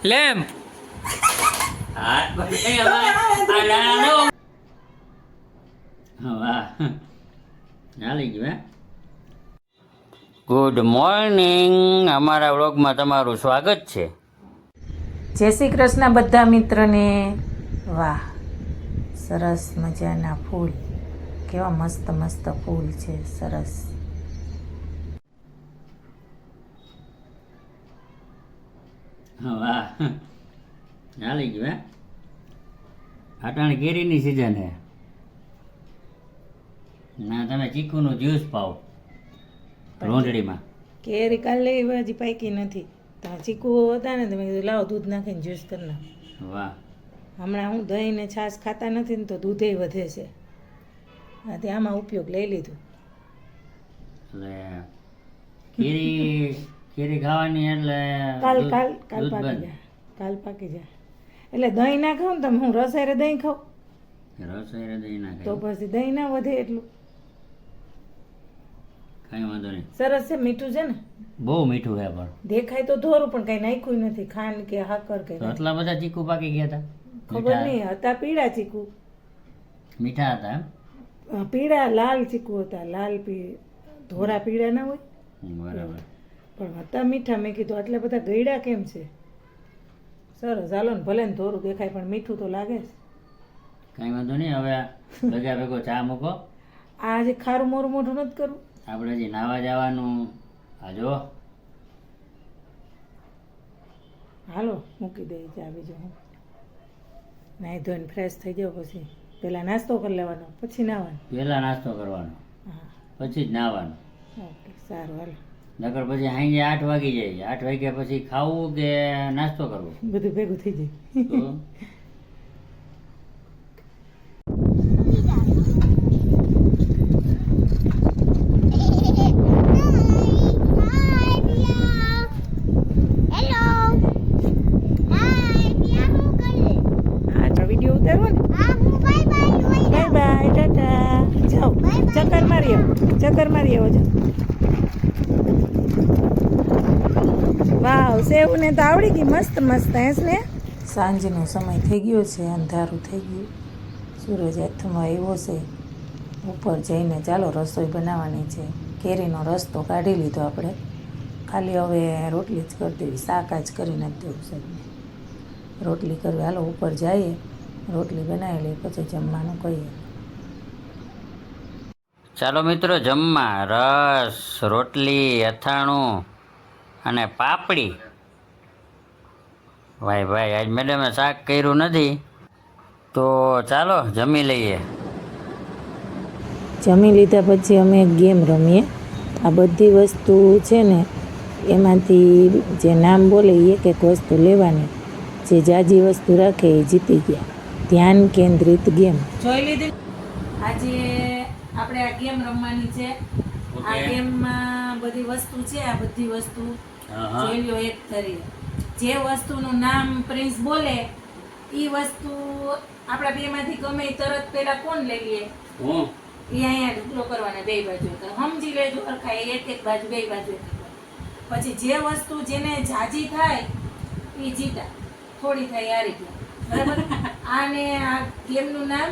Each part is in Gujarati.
લેમ્પ. ગુડ મોર્નિંગ, અમારા વ્લોગમાં તમારું સ્વાગત છે. જય શ્રી કૃષ્ણ બધા મિત્રોને. વાહ, સરસ મજાના ફૂલ, કેવા મસ્ત મસ્ત ફૂલ છે, સરસ. વાહ, ચાલી ગયું. અટાણે કેરીની સિઝન હે. ના, તમે ચીકુનું જ્યુસ પાવ રોંઢડીમાં. કેરી કાલે હજી પાકી નથી, ત્યાં ચીકુ હતા ને, તમે કીધું લાવો દૂધ નાખીને જ્યુસ કરી નાખ. વાહ. હમણાં હું દહીં ને છાશ ખાતા નથી ને, તો દૂધે વધે છે. આથી આમાં ઉપયોગ લઈ લીધું. એટલે કેરી ખાવાની એટલે કાલ દૂધ પાકી જાય, કાલ પાકી જાય. એટલે દહીં ના ખાવ ને તમે, હું રસાયરે દહીં ખાવ રસોઈ દહીં ના તો ખાય, પછી દહીં ના વધે એટલું. કઈ વાંધો નહીં. સરસ છે, મીઠું છે ને, બહુ મીઠું છે પણ. દેખાય તો ધોરું પણ કઈ નાખ્યું નથી, ખાંડ કે હાકર કે તો આટલા બધા ચીકુ પાકી ગયા હતા. ખબર નહીં. હતા પીળા ચીકુ, મીઠા હતા એમ. પીળા લાલ ચીકુ હતા, લાલ ધોરા પીળા ના હોય બરાબર. પણ હતા મીઠા. મેં કીધું આટલા બધા ગળ્યા કેમ છે. સરસ, હાલો ને, ભલે ને ધોરું દેખાય પણ મીઠું તો લાગે છે. કઈ વાંધો નહીં. હવે ભેગા ભેગો ચા મૂકો. આ હજી ખારું મોરું મોઢું નથી કરવું. આપણે હજી નાવા જવાનું. આ જો હાલો મૂકી દઈએ ચા. બીજું હું નાહી ધોઈને ફ્રેશ થઈ જાવ, પછી પહેલાં નાસ્તો કરી લેવાનો, પછી નાવાનું. પહેલા નાસ્તો કરવાનો, હા, પછી જ નાવાનું. ઓકે, સારું, હાલો. નકર પછી સાંજે 8 વાગી જાય. 8 વાગ્યા પછી ખાવું કે નાસ્તો કરવો? બધું ભેગું થઈ જાય. તો વિડીયો ઉતારવો ને. Bye bye, Tata. જાઓ, ચક્કર મારી આવો, ચક્કર મારી આવો. જાઓ. વાવ, સેવ ને તો આવડી ગઈ મસ્ત મસ્ત. હેસ ને સાંજનો સમય થઈ ગયો છે, અંધારું થઈ ગયું, સૂરજ હાથમાં આવ્યો છે. ઉપર જઈને ચાલો રસોઈ બનાવવાની છે. કેરીનો રસ તો કાઢી લીધો આપણે, ખાલી હવે રોટલી જ કરી દેવી. શાક જ કરી નથી દેવું સાહેબને, રોટલી કરવી. હાલો ઉપર જઈએ, રોટલી બનાવી લઈએ, પછી જમવાનું કહીએ. ચાલો મિત્રો, જમવા. રસ, રોટલી, અથાણું અને પાપડી. ભાઈ ભાઈ, આજ મેડમે શાક કર્યું નથી, તો ચાલો જમી લઈએ. જમી લીધા પછી અમે એક ગેમ રમીએ. આ બધી વસ્તુ છે ને, એમાંથી જે નામ બોલે એ એક એક વસ્તુ લેવાની. જે જાજી વસ્તુ રાખે એ જીતી ગયા. ધ્યાન કેન્દ્રિત ગેમ. જોઈ લીધી. આજે આપણે આ ગેમ રમવાની છે. આ ગેમમાં બધી વસ્તુ છે. આ બધી વસ્તુ જોઈ લો એક કરી. જે વસ્તુનું નામ પ્રિન્સ બોલે એ વસ્તુ આપણા બેમાંથી ગમે તરત પેલા કોણ લઈ લે, એ અહીંયા ઢુકલો કરવાના બે બાજુ. સમજી લેજો હરખા, એક એક બાજુ, બે બાજુ. પછી જે વસ્તુ જેને જાજી થાય એ જીતા, થોડી થાય આ રીતે, બરાબર. આને આ ગેમનું નામ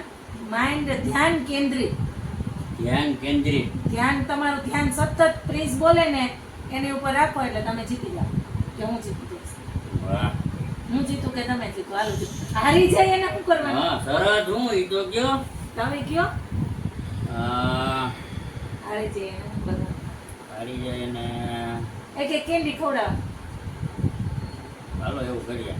માઇન્ડ ધ્યાન કેન્દ્રિત. ધ્યાન કેન્દ્રિત. ધ્યાન, તમારું ધ્યાન સતત પ્રિન્સ બોલે ને એની ઉપર રાખો એટલે તમે જીતી જાઓ. કે હું જીતી જઈશ. વાહ. હું જીતું કે તમે જીતું? હાલો, હારી જાય એને શું કરવાનું? હા, સરસ. હું ઈ તો કયો. તમે કયો. હારી હારી જાય એને શું કરવાનું? હારી જાય ને એક એક કેન્ડી ખવડાવ. હાલો એવું કરીએ.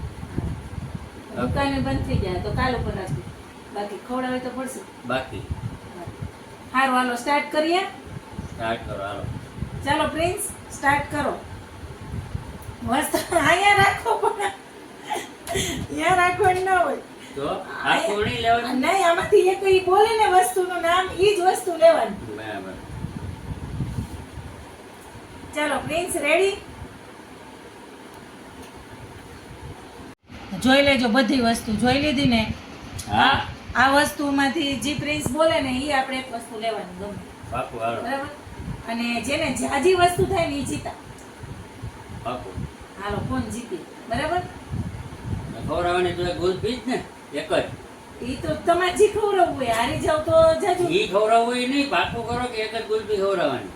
દુકાને બંધ થઈ જાય તો કાલ ઉપર રાખી, બાકી ખવડાવે તો પડશે. બાકી સારું, હાલો સ્ટાર્ટ કરીએ. સ્ટાર્ટ કરો. હાલો ચાલો પ્રિન્સ, સ્ટાર્ટ કરો. મસ્ત અહીંયા રાખો, પણ અહીંયા રાખવાનું ના હોય. તો આખું નહીં લેવાનું. નહીં, આમાંથી એક ઈ બોલે ને વસ્તુનું નામ, ઈ જ વસ્તુ લેવાની. બરાબર. ચાલો પ્રિન્સ, રેડી? જોઈ લેજો, બધી વસ્તુ જોઈ લીધી ને. હા, આ વસ્તુમાંથી જે પ્રિન્સ બોલે ને ઈ આપણે એક વસ્તુ લેવાની ગમે, પાકું. હાલો બરાબર. અને જેને જાજી વસ્તુ થાય ને ઈ જીતા. પાકું. હાલો, કોણ જીતી, બરાબર. ખવડાવવાની તો એક ગુલ્ફી જ ને એક જ. ઈ તો તમારે જે ખવડાવવું હોય હારી જાવ તો જાજુ. ઈ ખવડાવવું એ નહીં, પાકું કરો કે એક જ ગુલ્ફી ખવડાવવાની.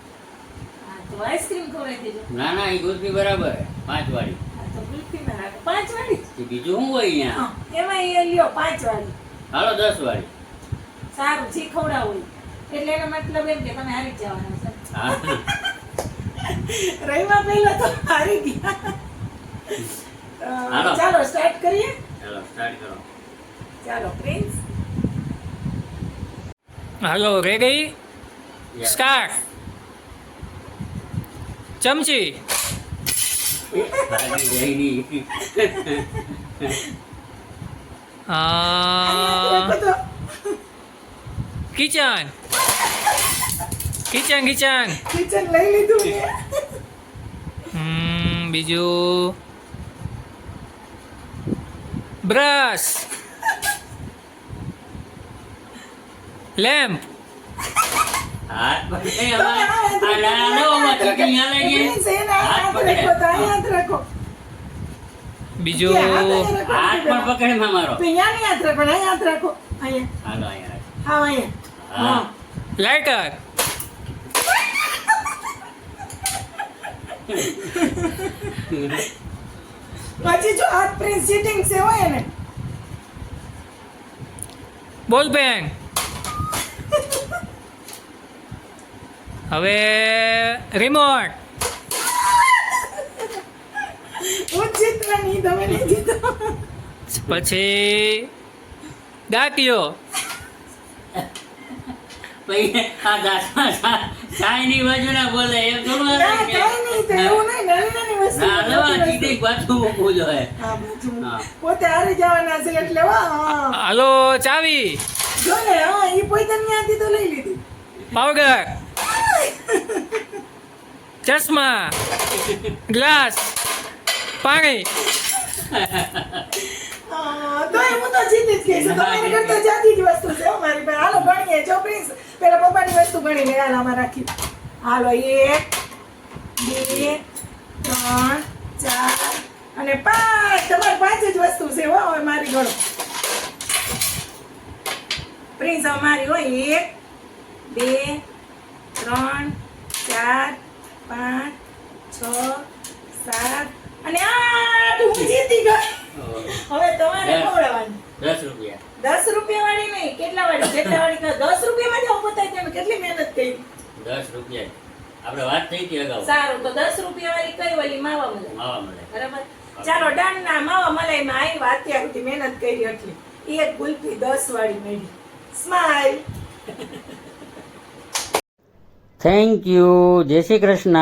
હા તો આઈસ્ક્રીમ ખવડાવી દેજો. ના ના, એ ગુલ્ફી બરાબર 5 વાળી. હા તો ગુલ્ફીમાં રાખો 5 વાળી. એ બીજું શું હોય અહીંયા? હા એમાં એ લ્યો 5 વાળી. હાલો 10 વાળી. સારું જે ખવડાવવું હોય. એટલે એનો મતલબ એમ કે તમે હારી જ જવાના છો. હા. રવિવાર પહેલા તો હારી ગયા. હાલો. ચાલો સ્ટાર્ટ કરીએ. ચાલો સ્ટાર્ટ કરો. ચાલો પ્રિન્સ. હાલો રેડી Yes. સ્ટાર્ટ. ચમચી, ભાગી જાય નહીં. રાખો તો. Kitchen, kitchen kitchen. કિચન લઈ લીધું ને. બીજું બ્રશ, લેમ્પ, હાથ પકડે અમારે. આ નાનો આમાં ચીટી હાલે છે. પ્રિન્સ, એના હાથ હાથ પકડે. રાખો તો અહીંયા હાથ રાખો. બીજું હાથ પણ પકડે માં મારો. તો અહીંયા નહીં હાથ રાખો, અહીંયા હાથ રાખો. અહીંયા. હાલો અહીંયા રાખ. હા અહીંયા. હા. હા. લાઇટર, પછી જો હાથ પ્રિન્સ સીટિંગ છે હોય ને. બોલ પેન. હવે રિમોટ, હું જીતવાની, તમે નહીં જીતો. પછી દાંતિયો, પછી આ દાંતમાં સાયની બાજુ ના બોલે એમ થોડું ના, હાલે કે? કાંઈ નહીં, તો એવું નહીં, નાની નાની વસ્તુ. ના, લો, આ ચીટી પાછું મૂકવું જોઈએ. હા, બાજુ. હા. પોતે હારી જવાના છે એટલે વાહ. હાલો ચાવી, જો ને હા ઈ પોઈતન ત્યાંથી તો લઈ લીધી. પાવડર, ચશ્મા, ગ્લાસ, પાણી. તોય હું તો જીતી જ ગઈ છું. તમારી કરતા જાજી જ વસ્તુ છે હો મારી પાસે. હાલો ગણીએ. જો પ્રિન્સ પેલા પપ્પાની વસ્તુ ગણીને હાલ આમાં રાખી. હાલો 1 2 3 4 અને 5. તમારી 5 જ વસ્તુ છે હો. હવે મારી ગણો પ્રિન્સ. હવે મારી હોય 1 2 3 4 5 6 7 અને 8. હું જીતી ગઈ. હવે તમારે ખવડાવવાની. 10 રૂપિયા. 10 રૂપિયા વાળી નહીં. કેટલા વાળી? જેટલા વાળી કરો. 10 રૂપિયામાં જાવ બતાવી તમે કેટલી મહેનત કરી. 10 રૂપિયા. આપણે વાત થઈ હતી અગાઉ. સારું તો 10 રૂપિયા વાળી કઈ વાળી? માવા મલાઈ. માવા મળે. બરાબર. ચાલો ડન. ના માવા મલાઈમાં આવી અત્યાર સુધી મહેનત કરી એટલી. એક ગુલ્ફી 10 વાળી મળી. સ્માઈલ. Thank you. જય શ્રી કૃષ્ણ.